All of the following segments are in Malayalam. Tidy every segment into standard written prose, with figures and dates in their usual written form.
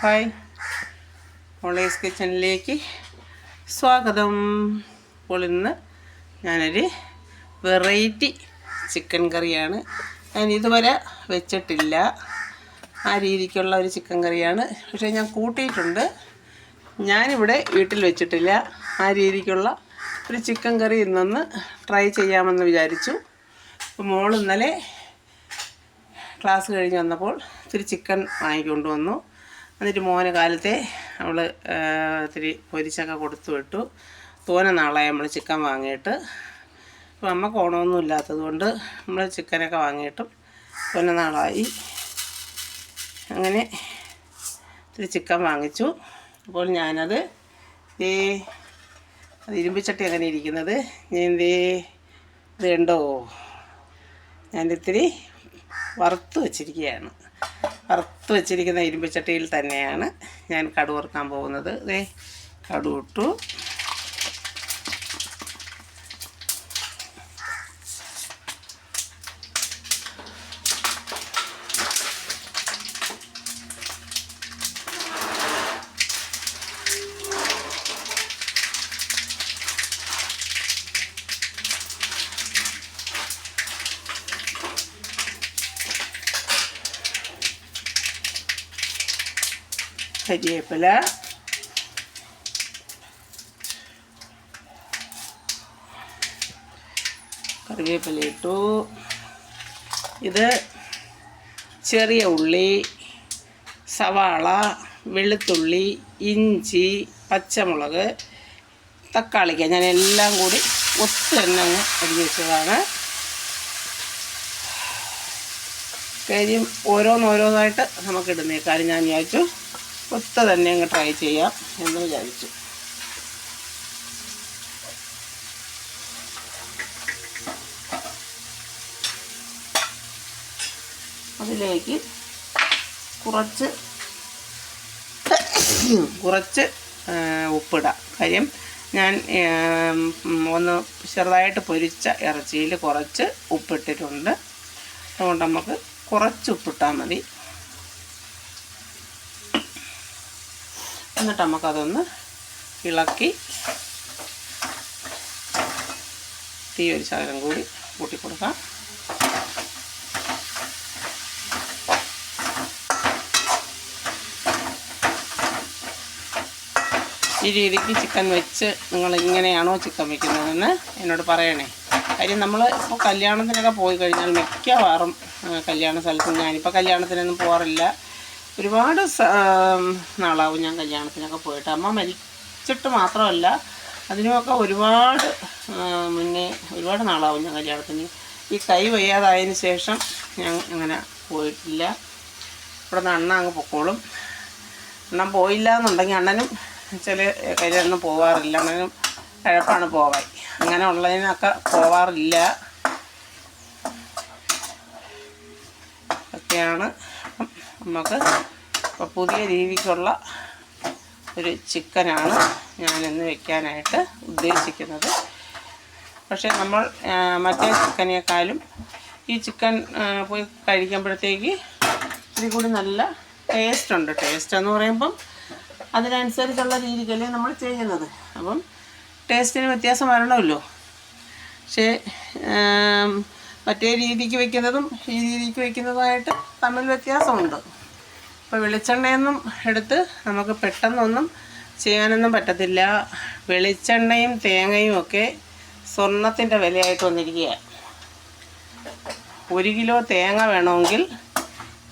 ഹായ്, മോളേസ് കിച്ചണിലേക്ക് സ്വാഗതം. അപ്പോൾ ഇന്ന് ഞാനൊരു വെറൈറ്റി ചിക്കൻ കറിയാണ്. ഞാൻ ഇതുവരെ വെച്ചിട്ടില്ല. ആ രീതിക്കുള്ള ഒരു ചിക്കൻ കറിയാണ്. പക്ഷേ ഞാൻ കൂട്ടിയിട്ടുണ്ട്. ഞാനിവിടെ വീട്ടിൽ വെച്ചിട്ടില്ല. ആ രീതിക്കുള്ള ഒരു ചിക്കൻ കറി ഇന്നൊന്ന് ട്രൈ ചെയ്യാമെന്ന് വിചാരിച്ചു. അപ്പോൾ മോൾ ഇന്നലെ ക്ലാസ് കഴിഞ്ഞ് വന്നപ്പോൾ ഇത്തിരി ചിക്കൻ വാങ്ങിക്കൊണ്ട് വന്നു. എന്നിട്ട് മോന് കാലത്തെ അവൾ ഇത്തിരി പൊരിച്ചൊക്കെ കൊടുത്തു വിട്ടു. തോനെ നാളായി നമ്മൾ ചിക്കൻ വാങ്ങിയിട്ട്. അപ്പോൾ അമ്മ ഓണമൊന്നും ഇല്ലാത്തത് കൊണ്ട് നമ്മൾ ചിക്കനൊക്കെ വാങ്ങിയിട്ടും തോനെ നാളായി. അങ്ങനെ ഇത്തിരി ചിക്കൻ വാങ്ങിച്ചു. അപ്പോൾ ഞാനത് അത് ഇരുമ്പിച്ചട്ടി അങ്ങനെ ഇരിക്കുന്നത് ഞാൻ ഇത് കണ്ടോ, ഞാനിത്തിരി വറുത്ത് വച്ചിരിക്കുകയാണ്. വറുത്ത് വച്ചിരിക്കുന്ന ഇരുമ്പുചട്ടിയിൽ തന്നെയാണ് ഞാൻ കടുക് വറുക്കാൻ പോകുന്നത്. കടുക് ഇട്ടു. കരിവേപ്പില, കറിവേപ്പില ഇട്ടു. ഇത് ചെറിയ ഉള്ളി, സവാള, വെളുത്തുള്ളി, ഇഞ്ചി, പച്ചമുളക്, തക്കാളിക്ക ഞാൻ എല്ലാം കൂടി ഒത്തു തന്നെ അങ്ങ് അരിഞ്ഞ് വെച്ചതാണ്. കാര്യം ഓരോന്നോരോന്നായിട്ട് നമുക്കിടുന്നേക്കാളും ഞാൻ വിചാരിച്ചു ഒത്ത തന്നെ അങ്ങ് ട്രൈ ചെയ്യാം എന്ന് വിചാരിച്ചു. അതിലേക്ക് കുറച്ച് ഉപ്പിടാം. കാര്യം ഞാൻ ഒന്ന് ചെറുതായിട്ട് പൊരിച്ച ഇറച്ചിയിൽ കുറച്ച് ഉപ്പിട്ടിട്ടുണ്ട്. അതുകൊണ്ട് നമുക്ക് കുറച്ച് ഉപ്പിട്ടാൽ മതി. എന്നിട്ട് നമുക്കതൊന്ന് ഇളക്കി തീ ഒരു ശകലം കൂടി കൂട്ടിക്കൊടുക്കാം. ഈ രീതിക്ക് ചിക്കൻ വെച്ച് നിങ്ങൾ ഇങ്ങനെയാണോ ചിക്കൻ വയ്ക്കുന്നതെന്ന് എന്നോട് പറയണേ. കാര്യം നമ്മൾ ഇപ്പോൾ കല്യാണത്തിനൊക്കെ പോയി കഴിഞ്ഞാൽ മിക്കവാറും കല്യാണ സ്ഥലത്ത്, ഞാനിപ്പോൾ കല്യാണത്തിനൊന്നും പോകാറില്ല, ഒരുപാട് നാളാവും ഞാൻ കല്യാണത്തിനൊക്കെ പോയിട്ട്. അമ്മ മരിച്ചിട്ട് മാത്രമല്ല, അതിനുമൊക്കെ ഒരുപാട് മുന്നേ ഒരുപാട് നാളാവും ഞാൻ കല്യാണത്തിന്. ഈ കൈ വയ്യാതായതിന് ശേഷം ഞാൻ അങ്ങനെ പോയിട്ടില്ല. ഇവിടെ നിന്ന് അണ്ണ അങ്ങ് പൊക്കോളും. അണ്ണൻ പോയില്ല എന്നുണ്ടെങ്കിൽ അണ്ണനും ചില കല്യാണമൊന്നും പോവാറില്ല. അണ്ണനും കഴപ്പാണ് പോവാൻ. അങ്ങനെ ഉള്ളതിനൊക്കെ പോവാറില്ല. ഒക്കെയാണ് നമുക്ക് ഇപ്പോൾ പുതിയ രീതിക്കുള്ള ഒരു ചിക്കനാണ് ഞാനിന്ന് വയ്ക്കാനായിട്ട് ഉദ്ദേശിക്കുന്നത്. പക്ഷേ നമ്മൾ മറ്റേ ചിക്കനേക്കാളും ഈ ചിക്കൻ പോയി കഴിക്കുമ്പോഴത്തേക്ക് ഇത്തിരി കൂടി നല്ല ടേസ്റ്റുണ്ട്. ടേസ്റ്റ് എന്ന് പറയുമ്പം അതിനനുസരിച്ചുള്ള രീതിക്കല്ലേ നമ്മൾ ചെയ്യുന്നത്. അപ്പം ടേസ്റ്റിന് വ്യത്യാസം വരണമല്ലോ. പക്ഷേ മറ്റേ രീതിക്ക് വയ്ക്കുന്നതും ഈ രീതിക്ക് വയ്ക്കുന്നതുമായിട്ട് തമ്മിൽ വ്യത്യാസമുണ്ട്. ഇപ്പോൾ വെളിച്ചെണ്ണയൊന്നും എടുത്ത് നമുക്ക് പെട്ടെന്നൊന്നും ചെയ്യാനൊന്നും പറ്റത്തില്ല. വെളിച്ചെണ്ണയും തേങ്ങയും ഒക്കെ സ്വർണത്തിൻ്റെ വിലയായിട്ട് വന്നിരിക്കുകയാണ്. 1 കിലോ തേങ്ങ വേണമെങ്കിൽ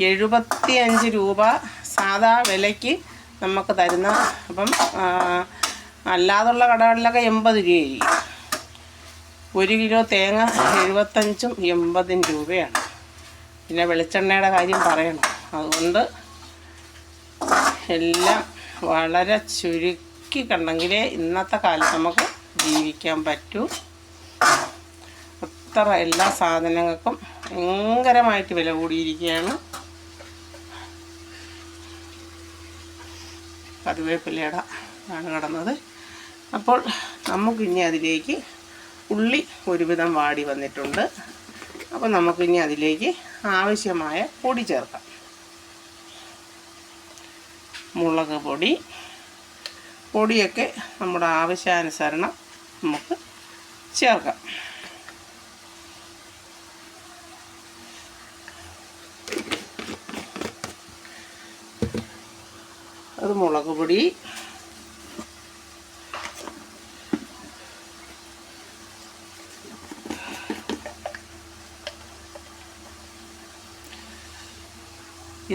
75 രൂപ സാധാ വിലയ്ക്ക് നമുക്ക് തരുന്ന. അപ്പം അല്ലാതുള്ള കടകളിലൊക്കെ 80 രൂപയായിരിക്കും. 1 കിലോ തേങ്ങ 75ഉം 80 രൂപയാണ്. പിന്നെ വെളിച്ചെണ്ണയുടെ കാര്യം പറയണം. അതുകൊണ്ട് എല്ലാം വളരെ ചുരുക്കി കണ്ടെങ്കിലേ ഇന്നത്തെ കാലത്ത് നമുക്ക് ജീവിക്കാൻ പറ്റൂ. അത്ര എല്ലാ സാധനങ്ങൾക്കും ഭയങ്കരമായിട്ട് വില കൂടിയിരിക്കുകയാണ്. കറിവേപ്പിലയുടെ ആണ് കിടന്നത്. അപ്പോൾ നമുക്കിനി അതിലേക്ക് ഉള്ളി ഒരുവിധം വാടി വന്നിട്ടുണ്ട്. അപ്പോൾ നമുക്കിനി അതിലേക്ക് ആവശ്യമായ പൊടി ചേർക്കാം. മുളക് പൊടി. പൊടിയൊക്കെ നമ്മുടെ ആവശ്യാനുസരണം നമുക്ക് ചേർക്കാം. അത് മുളക് പൊടി.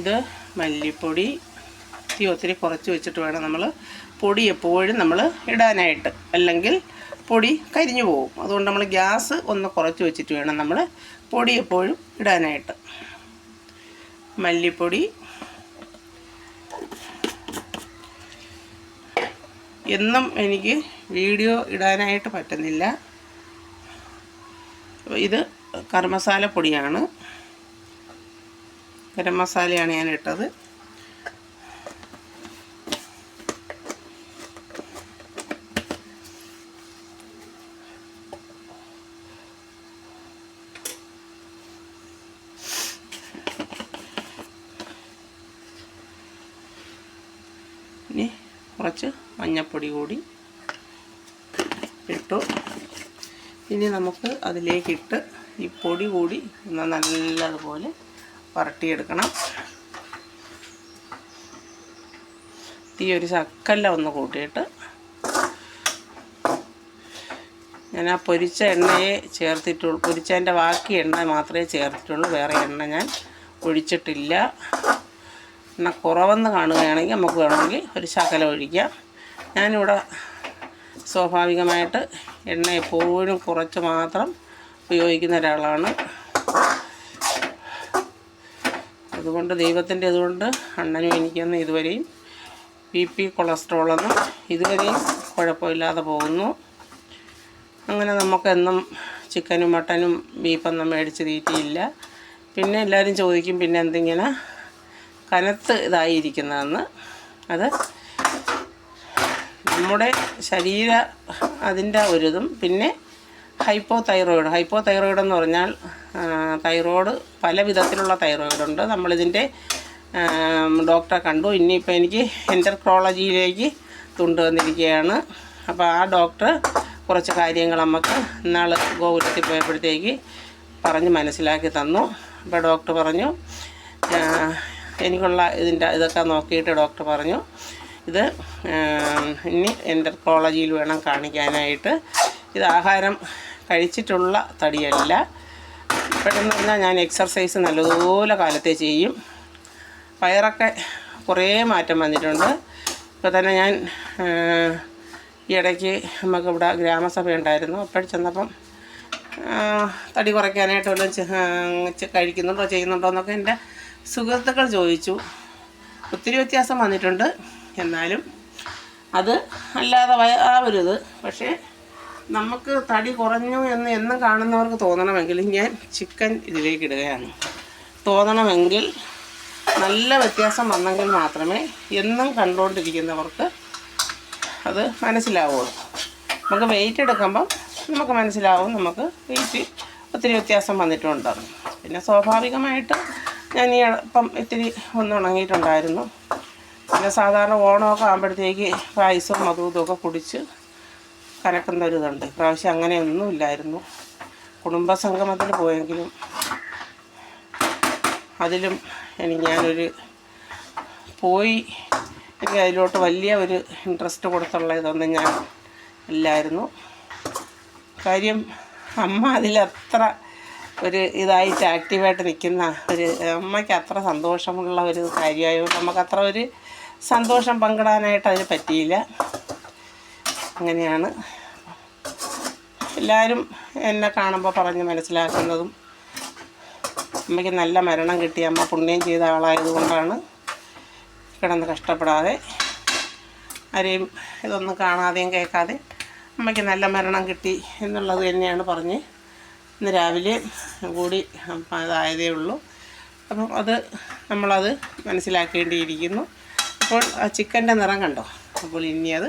ഇത് മല്ലിപ്പൊടി. തീ ഒത്തിരി കുറച്ച് വെച്ചിട്ട് വേണം നമ്മൾ പൊടി എപ്പോഴും നമ്മൾ ഇടാനായിട്ട്, അല്ലെങ്കിൽ പൊടി കരിഞ്ഞു പോകും. അതുകൊണ്ട് നമ്മൾ ഗ്യാസ് ഒന്ന് കുറച്ച് വെച്ചിട്ട് വേണം നമ്മൾ പൊടി എപ്പോഴും ഇടാനായിട്ട്. മല്ലിപ്പൊടി. എന്നും എനിക്ക് വീഡിയോ ഇടാനായിട്ട് പറ്റുന്നില്ല. ഇത് ഗരം മസാല പൊടിയാണ്. ഗരം മസാലയാണ് ഞാൻ ഇട്ടത്. ഇനി കുറച്ച് മഞ്ഞൾപ്പൊടി കൂടി ഇട്ടു. ഇനി നമുക്ക് അതിലേക്കിട്ട് ഈ പൊടി കൂടി ഒന്ന് നല്ലതുപോലെ വരട്ടിയെടുക്കണം. തീ ഒരു ശക്കല്ല ഒന്ന് കൂട്ടിയിട്ട് ഞാൻ ആ പൊരിച്ച എണ്ണയെ ചേർത്തിട്ടുള്ളൂ. പൊരിച്ചതിൻ്റെ ബാക്കി എണ്ണ മാത്രമേ ചേർത്തിട്ടുള്ളൂ. വേറെ എണ്ണ ഞാൻ ഒഴിച്ചിട്ടില്ല. എണ്ണ കുറവെന്ന് കാണുകയാണെങ്കിൽ നമുക്ക് വേണമെങ്കിൽ ഒരു ശകലം ഒഴിക്കാം. ഞാനിവിടെ സ്വാഭാവികമായിട്ട് എണ്ണ എപ്പോഴും കുറച്ച് മാത്രം ഉപയോഗിക്കുന്ന ഒരാളാണ്. അതുകൊണ്ട് ദൈവത്തിൻ്റെ ഇതുകൊണ്ട് അണ്ണനും എനിക്കൊന്നും ഇതുവരെയും BP കൊളസ്ട്രോളൊന്നും ഇതുവരെയും കുഴപ്പമില്ലാതെ പോകുന്നു. അങ്ങനെ നമുക്കെന്നും ചിക്കനും മട്ടനും ബീഫൊന്നും മേടിച്ച് തീറ്റിയില്ല. പിന്നെ എല്ലാവരും ചോദിക്കും പിന്നെ എന്തിങ്ങനെ കനത്ത് ഇതായിരിക്കുന്നതെന്ന്. അത് നമ്മുടെ ശരീര അതിൻ്റെ ഒരിതും, പിന്നെ ഹൈപ്പോ തൈറോയിഡ് എന്ന് പറഞ്ഞാൽ തൈറോയ്ഡ് പല വിധത്തിലുള്ള തൈറോയിഡുണ്ട്. നമ്മളിതിൻ്റെ ഡോക്ടറെ കണ്ടു. ഇനിയിപ്പോൾ എനിക്ക് എൻഡോക്രോളജിയിലേക്ക് കൊണ്ടുവന്നിരിക്കുകയാണ്. അപ്പോൾ ആ ഡോക്ടർ കുറച്ച് കാര്യങ്ങൾ നമുക്ക് ഇന്നാൾ ഗോകുലത്തിൽ പോയപ്പോഴത്തേക്ക് പറഞ്ഞ് മനസ്സിലാക്കി തന്നു. അപ്പോൾ ഡോക്ടർ പറഞ്ഞു, എനിക്കുള്ള ഇതൊക്കെ നോക്കിയിട്ട് ഡോക്ടർ പറഞ്ഞു ഇത് ഇനി എൻഡോക്രോളജിയിൽ വേണം കാണിക്കാനായിട്ട്. ഇത് ആഹാരം കഴിച്ചിട്ടുള്ള തടിയല്ല. പെട്ടെന്ന് പറഞ്ഞാൽ ഞാൻ എക്സർസൈസ് നല്ലതുപോലെ കാലത്തെ ചെയ്യും. വയറൊക്കെ കുറേ മാറ്റം വന്നിട്ടുണ്ട്. ഇപ്പോൾ തന്നെ ഞാൻ ഈ ഇടയ്ക്ക് നമുക്കിവിടെ ഗ്രാമസഭ ഉണ്ടായിരുന്നു. അപ്പോൾ ചെന്നപ്പം തടി കുറയ്ക്കാനായിട്ട് വല്ലതും കഴിക്കുന്നുണ്ടോ ചെയ്യുന്നുണ്ടോ എന്നൊക്കെ എൻ്റെ സുഹൃത്തുക്കൾ ചോദിച്ചു. ഒത്തിരി വ്യത്യാസം വന്നിട്ടുണ്ട്. എന്നാലും അത് അല്ലാതെ ആവരുത്. പക്ഷേ നമുക്ക് തടി കുറഞ്ഞു എന്ന് എന്നും കാണുന്നവർക്ക് തോന്നണമെങ്കിൽ ഞാൻ ചിക്കൻ ഇതിലേക്ക് ഇടുകയാണ്. തോന്നണമെങ്കിൽ നല്ല വ്യത്യാസം വന്നെങ്കിൽ മാത്രമേ എന്നും കണ്ടുകൊണ്ടിരിക്കുന്നവർക്ക് അത് മനസ്സിലാവുള്ളൂ. നമുക്ക് വെയിറ്റ് എടുക്കുമ്പം നമുക്ക് മനസ്സിലാവും നമുക്ക് വെയിറ്റ് ഒത്തിരി വ്യത്യാസം വന്നിട്ടുണ്ടെന്ന്. പിന്നെ സ്വാഭാവികമായിട്ട് ഞാൻ ഈ ഇപ്പം ഇത്തിരി ഒന്ന് ഉണങ്ങിയിട്ടുണ്ടായിരുന്നു. പിന്നെ സാധാരണ ഓണമൊക്കെ ആകുമ്പോഴത്തേക്ക് പായസവും അതും ഇതൊക്കെ കുടിച്ച് കനക്കുന്ന ഒരിതുണ്ട്. ഇപ്രാവശ്യം അങ്ങനെയൊന്നുമില്ലായിരുന്നു. കുടുംബസംഗമത്തിൽ പോയെങ്കിലും അതിലും ഞാനൊരു പോയി എനിക്ക് അതിലോട്ട് വലിയ ഒരു ഇൻട്രസ്റ്റ് കൊടുത്തുള്ള ഇതൊന്നും ഞാൻ ഇല്ലായിരുന്നു. കാര്യം അമ്മ അതിലത്ര ഒരു ഇതായിട്ട് ആക്റ്റീവായിട്ട് നിൽക്കുന്ന ഒരു അമ്മയ്ക്ക് അത്ര സന്തോഷമുള്ള ഒരു കാര്യമായതുകൊണ്ട് നമുക്കത്ര ഒരു സന്തോഷം പങ്കിടാനായിട്ട് അതിന് പറ്റിയില്ല. അങ്ങനെയാണ് എല്ലാവരും എന്നെ കാണുമ്പോൾ പറഞ്ഞ് മനസ്സിലാക്കുന്നതും. അമ്മയ്ക്ക് നല്ല മരണം കിട്ടി, അമ്മ പുണ്യം ചെയ്ത ആളായതുകൊണ്ടാണ് കിടന്ന് കഷ്ടപ്പെടാതെ ആരെയും ഇതൊന്നും കാണാതെയും കേൾക്കാതെ അമ്മയ്ക്ക് നല്ല മരണം കിട്ടി എന്നുള്ളത് തന്നെയാണ് പറഞ്ഞ് ഇന്ന് രാവിലെ കൂടി അതായതേ ഉള്ളൂ. അപ്പം അത് നമ്മളത് മനസ്സിലാക്കേണ്ടിയിരിക്കുന്നു. അപ്പോൾ ആ ചിക്കൻ്റെ നിറം കണ്ടോ? അപ്പോൾ ഇനി അത്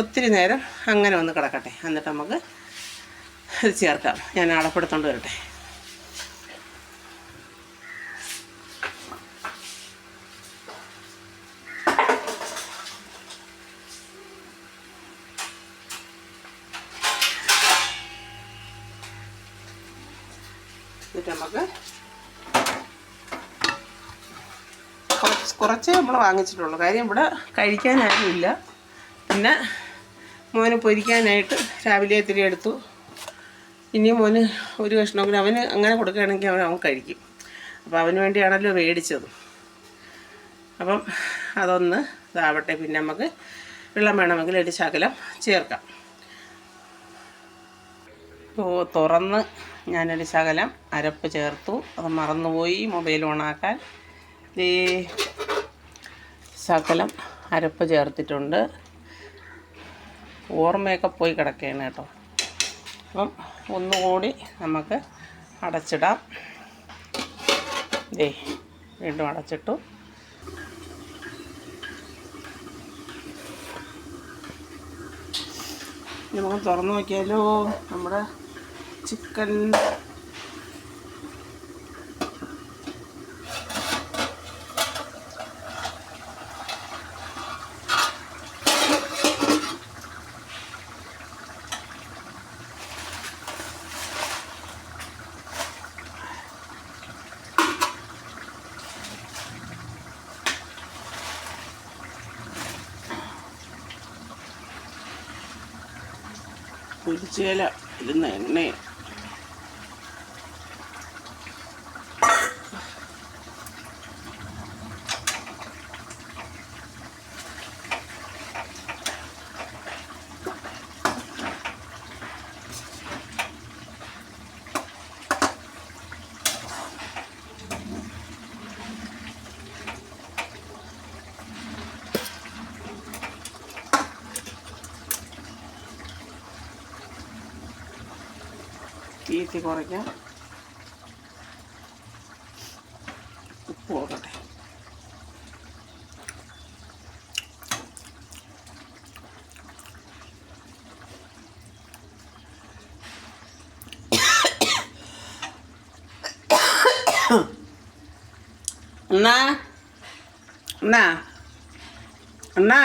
ഒത്തിരി നേരം അങ്ങനെ ഒന്ന് കിടക്കട്ടെ. എന്നിട്ട് നമുക്ക് ഇത് ചേർക്കാം. ഞാൻ അടപ്പെടുത്തോണ്ട് വരട്ടെ. നമുക്ക് കുറച്ചേ നമ്മൾ വാങ്ങിച്ചിട്ടുള്ളൂ. കാര്യം ഇവിടെ കഴിക്കാനാരുമില്ല. പിന്നെ മോന് പൊരിക്കാനായിട്ട് രാവിലെ ഇത്തിരി എടുത്തു. ഇനിയും മോന് ഒരു കഷ്ണമെങ്കിലും അവന് അങ്ങനെ കൊടുക്കുകയാണെങ്കിൽ അവൻ കഴിക്കും. അപ്പോൾ അവന് വേണ്ടിയാണല്ലോ മേടിച്ചത്. അപ്പം അതൊന്ന് ഇതാവട്ടെ. പിന്നെ നമുക്ക് വെള്ളം വേണമെങ്കിൽ ഒരു ശകലം ചേർക്കാം. ഇപ്പോൾ തുറന്ന് ഞാനൊരു ശകലം അരപ്പ് ചേർത്തു. അത് മറന്നുപോയി മൊബൈൽ ഓണാക്കാൻ. ഈ ശകലം അരപ്പ് ചേർത്തിട്ടുണ്ട്. ഓർമ്മയൊക്കെ പോയി കിടക്കുകയാണ് കേട്ടോ. അപ്പം ഒന്നുകൂടി നമുക്ക് അടച്ചിടാം. വീണ്ടും അടച്ചിട്ടു. നമുക്ക് തുറന്നു നോക്കിയാലോ നമ്മുടെ ചിക്കൻ. പൊരിച്ചേല ഇരുന്ന എണ്ണ തീറ്റി കുറയ്ക്കാം. ഉപ്പ് നോക്കട്ടെ. അണ്ണാ അണ്ണാ അണ്ണാ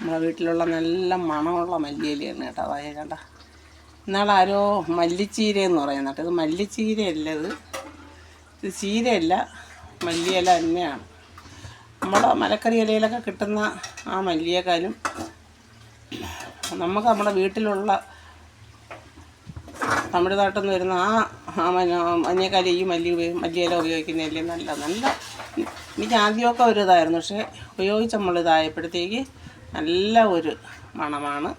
നമ്മളെ വീട്ടിലുള്ള നല്ല മണമുള്ള മല്ലിയിലയാണ് കേട്ടോ. അതായത് കണ്ട ഇന്നാളാരോ മല്ലിച്ചീരയെന്ന് പറയുന്നത് കേട്ടോ. ഇത് മല്ലിച്ചീരയല്ല, ഇത് ചീരയല്ല, മല്ലിയില തന്നെയാണ്. നമ്മുടെ മലക്കറി ഇലയിലൊക്കെ കിട്ടുന്ന ആ മല്ലിയേക്കാളും നമുക്ക് നമ്മുടെ വീട്ടിലുള്ള തമിഴ്നാട്ടിൽ നിന്ന് വരുന്ന അതിനേക്കാളും ഈ മല്ലിയില ഉപയോഗിക്കുന്നതല്ലേ നല്ല. എനിക്ക് ആദ്യമൊക്കെ ഒരു ഇതായിരുന്നു. പക്ഷേ ഉപയോഗിച്ച് നമ്മളിതായപ്പോഴത്തേക്ക് നല്ല ഒരു മണമാണ്.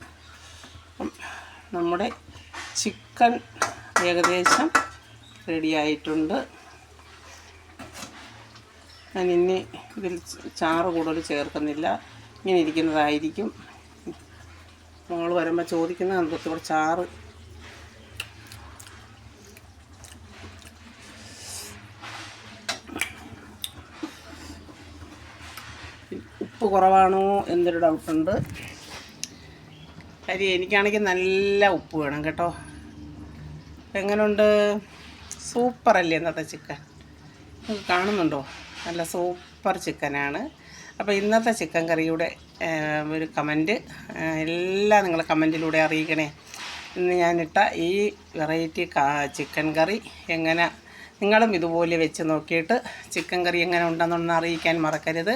നമ്മുടെ ചിക്കൻ ഏകദേശം റെഡിയായിട്ടുണ്ട്. ഞാൻ ഇനി ഇതിൽ ചാറ് കൂടുതൽ ചേർക്കുന്നില്ല. ഇങ്ങനെ ഇരിക്കുന്നതായിരിക്കും. മോൾ വരുമ്പോൾ ചോദിക്കുന്ന കുറച്ചുകൂടെ ചാറ്. ഉപ്പ് കുറവാണോ എന്നൊരു ഡൗട്ടുണ്ട്. കാര്യം എനിക്കാണെങ്കിൽ നല്ല ഉപ്പ് വേണം കേട്ടോ. എങ്ങനെയുണ്ട്? സൂപ്പറല്ലേ ഇന്നത്തെ ചിക്കൻ? നിങ്ങൾക്ക് കാണുന്നുണ്ടോ? നല്ല സൂപ്പർ ചിക്കനാണ്. അപ്പോൾ ഇന്നത്തെ ചിക്കൻ കറിയുടെ ഒരു കമൻറ്റ് എല്ലാം നിങ്ങൾ കമൻറ്റിലൂടെ അറിയിക്കണേ. ഇന്ന് ഞാനിട്ട ഈ വെറൈറ്റി ചിക്കൻ കറി എങ്ങനെ നിങ്ങളും ഇതുപോലെ വെച്ച് നോക്കിയിട്ട് ചിക്കൻ കറി എങ്ങനെ ഉണ്ടെന്നൊന്ന് അറിയിക്കാൻ മറക്കരുത്.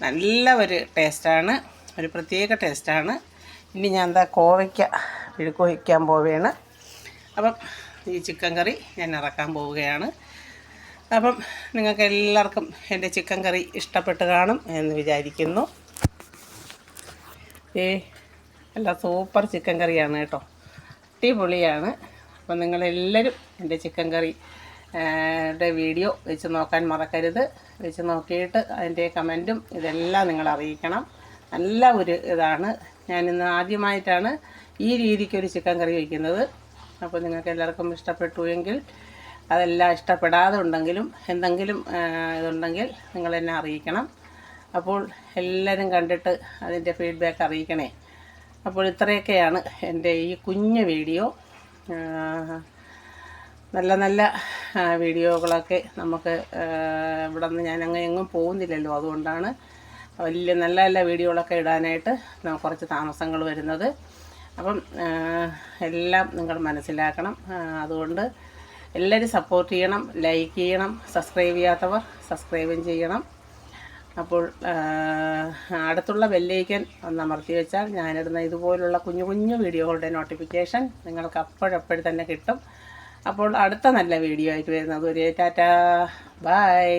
നല്ല ഒരു ടേസ്റ്റാണ്, ഒരു പ്രത്യേക ടേസ്റ്റാണ്. ഇനി ഞാൻ കോവയ്ക്ക പിഴുക്ക് വയ്ക്കാൻ പോവുകയാണ്. അപ്പം ഈ ചിക്കൻ കറി ഞാൻ ഇറക്കാൻ പോവുകയാണ്. അപ്പം നിങ്ങൾക്ക് എല്ലാവർക്കും എൻ്റെ ചിക്കൻ കറി ഇഷ്ടപ്പെട്ട് കാണും എന്ന് വിചാരിക്കുന്നു. നല്ല സൂപ്പർ ചിക്കൻ കറിയാണ് കേട്ടോ, അടിപൊളിയാണ്. അപ്പം നിങ്ങളെല്ലാവരും എൻ്റെ ചിക്കൻ കറി വീഡിയോ വെച്ച് നോക്കാൻ മറക്കരുത്. വെച്ച് നോക്കിയിട്ട് അതിൻ്റെ കമൻറ്റും ഇതെല്ലാം നിങ്ങൾ അറിയിക്കണം. നല്ല ഒരു ഇതാണ്. ഞാനിന്ന് ആദ്യമായിട്ടാണ് ഈ രീതിക്കൊരു ചിക്കൻ കറി വയ്ക്കുന്നത്. അപ്പോൾ നിങ്ങൾക്ക് എല്ലാവർക്കും ഇഷ്ടപ്പെട്ടു എങ്കിൽ, അതെല്ലാം ഇഷ്ടപ്പെടാതെ ഉണ്ടെങ്കിലും എന്തെങ്കിലും ഇതുണ്ടെങ്കിൽ നിങ്ങളെന്നെ അറിയിക്കണം. അപ്പോൾ എല്ലാവരും കണ്ടിട്ട് അതിൻ്റെ ഫീഡ്ബാക്ക് അറിയിക്കണേ. അപ്പോൾ ഇത്രയൊക്കെയാണ് എൻ്റെ ഈ കുഞ്ഞു വീഡിയോ. നല്ല നല്ല വീഡിയോകളൊക്കെ നമുക്ക് ഇവിടെ നിന്ന് ഞാൻ എങ്ങും പോകുന്നില്ലല്ലോ, അതുകൊണ്ടാണ്. വലിയ നല്ല നല്ല വീഡിയോകളൊക്കെ ഇടാനായിട്ട് കുറച്ച് താമസങ്ങൾ വരുന്നത്. അപ്പം എല്ലാം നിങ്ങൾ മനസ്സിലാക്കണം. അതുകൊണ്ട് എല്ലാവരും സപ്പോർട്ട് ചെയ്യണം, ലൈക്ക് ചെയ്യണം, സബ്സ്ക്രൈബ് ചെയ്യാത്തവർ സബ്സ്ക്രൈബും ചെയ്യണം. അപ്പോൾ അടുത്തുള്ള ബെല്ലൈക്കൻ ഒന്ന് അമർത്തി വെച്ചാൽ ഞാനിടുന്ന ഇതുപോലുള്ള കുഞ്ഞു കുഞ്ഞു വീഡിയോകളുടെ നോട്ടിഫിക്കേഷൻ നിങ്ങൾക്ക് അപ്പോഴപ്പോഴും തന്നെ കിട്ടും. അപ്പോൾ അടുത്ത നല്ല വീഡിയോ ആയിട്ട് വരുന്നത്. ഒരു ടാറ്റാ, ബൈ.